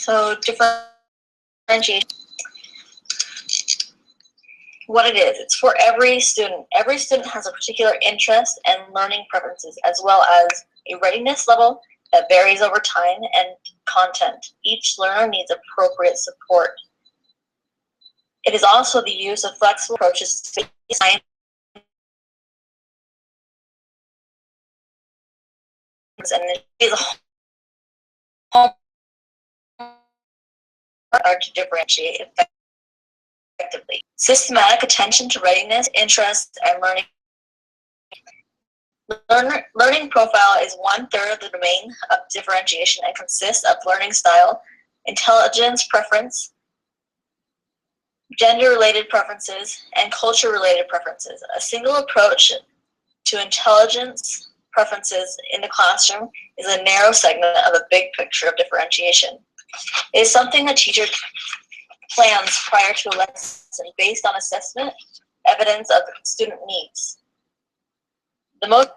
So differentiation, what it is, it's for every student. Every student has a particular interest and learning preferences, as well as a readiness level that varies over time and content. Each learner needs appropriate support. It is also the use of flexible approaches to science and it is a hallmark to differentiate effectively. Systematic attention to readiness, interest, and learning. Learning profile is 1/3 of the domain of differentiation and consists of learning style, intelligence preference, gender-related preferences, and culture-related preferences. A single approach to intelligence preferences in the classroom is a narrow segment of a big picture of differentiation. It is something a teacher plans prior to a lesson based on assessment, evidence of student needs. The most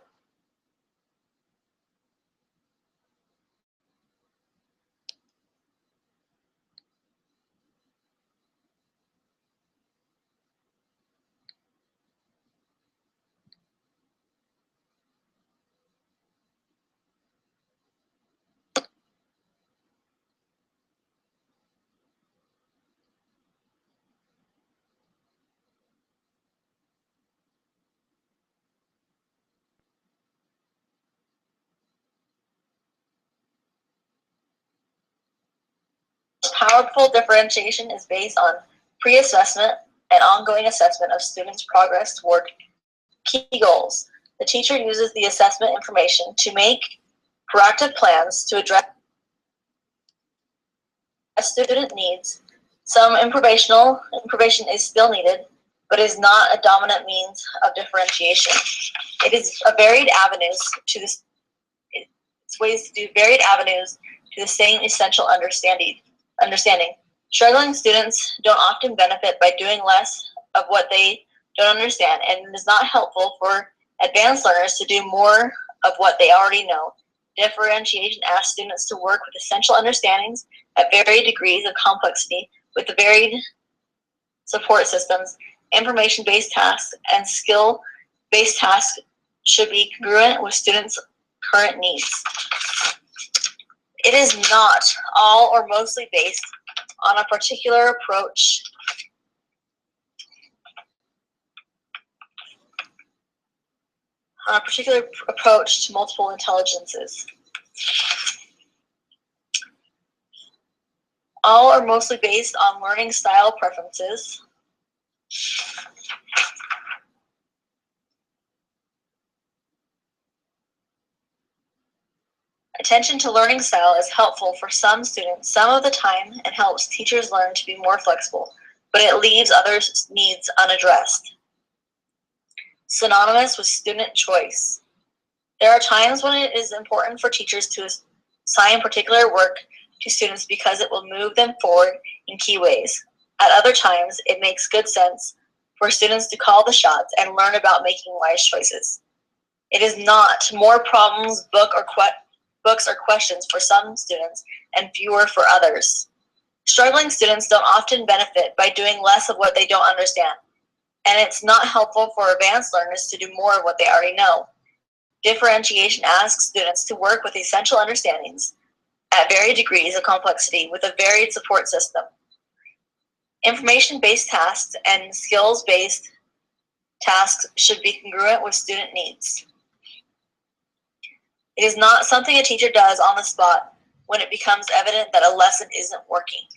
powerful differentiation is based on pre-assessment and ongoing assessment of students' progress toward key goals. The teacher uses the assessment information to make proactive plans to address student needs. Some information is still needed, but is not a dominant means of differentiation. It is a varied avenues to this. It's ways to do varied avenues to the same essential understanding. Struggling students don't often benefit by doing less of what they don't understand, and it is not helpful for advanced learners to do more of what they already know. Differentiation asks students to work with essential understandings at varied degrees of complexity with the varied support systems. Information-based tasks and skill-based tasks should be congruent with students' current needs. It is not all or mostly based on a particular approach to multiple intelligences. All are mostly based on learning style preferences. Attention to learning style is helpful for some students some of the time and helps teachers learn to be more flexible, but it leaves others' needs unaddressed. Synonymous with student choice. There are times when it is important for teachers to assign particular work to students because it will move them forward in key ways. At other times, it makes good sense for students to call the shots and learn about making wise choices. It is not more problems, books or questions for some students and fewer for others. Struggling students don't often benefit by doing less of what they don't understand, and it's not helpful for advanced learners to do more of what they already know. Differentiation asks students to work with essential understandings at varied degrees of complexity with a varied support system. Information-based tasks and skills-based tasks should be congruent with student needs. It is not something a teacher does on the spot when it becomes evident that a lesson isn't working.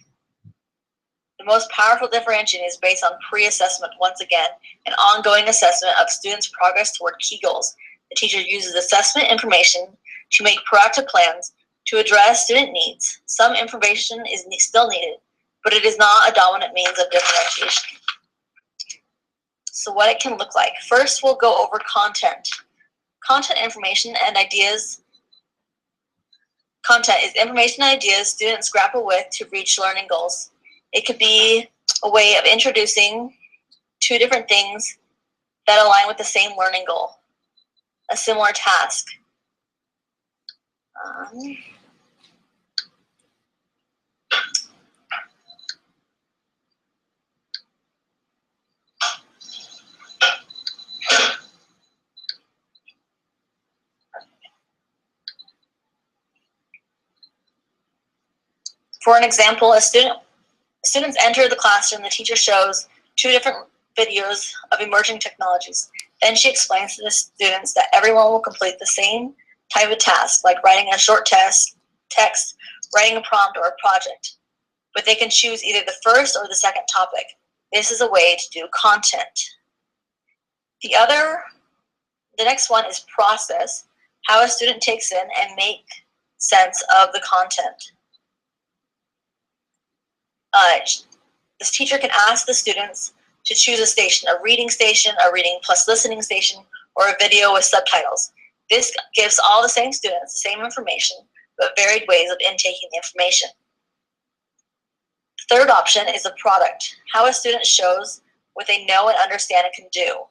The most powerful differentiation is based on pre-assessment, once again, and ongoing assessment of students' progress toward key goals. The teacher uses assessment information to make proactive plans to address student needs. Some information is still needed, but it is not a dominant means of differentiation. So what it can look like. First, we'll go over content. Content, information, and ideas. Content is information and ideas students grapple with to reach learning goals. It could be a way of introducing two different things that align with the same learning goal, a similar task. For an example, students enter the classroom, the teacher shows 2 different videos of emerging technologies. Then she explains to the students that everyone will complete the same type of task, like writing a short text, writing a prompt, or a project. But they can choose either the first or the second topic. This is a way to do content. The next one is process, how a student takes in and make sense of the content. This teacher can ask the students to choose a station, a reading plus listening station, or a video with subtitles. This gives all the same students the same information, but varied ways of intaking the information. The third option is a product, how a student shows what they know and understand and can do.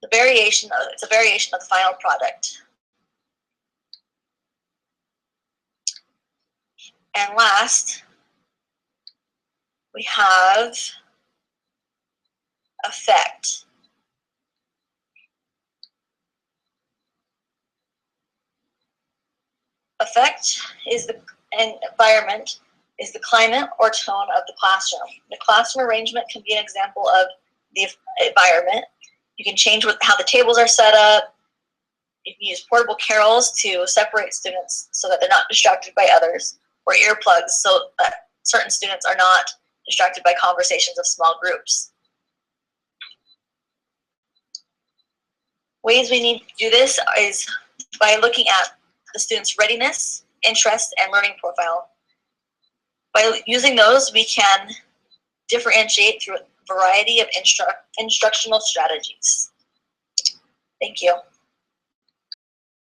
It's a variation of the final product. And last, we have effect. Effect is the environment, is the climate or tone of the classroom. The classroom arrangement can be an example of the environment. You can change how the tables are set up. You can use portable carols to separate students so that they're not distracted by others, or earplugs so that certain students are not distracted by conversations of small groups. Ways we need to do this is by looking at the student's readiness, interest, and learning profile. By using those, we can differentiate through a variety of instructional strategies. Thank you.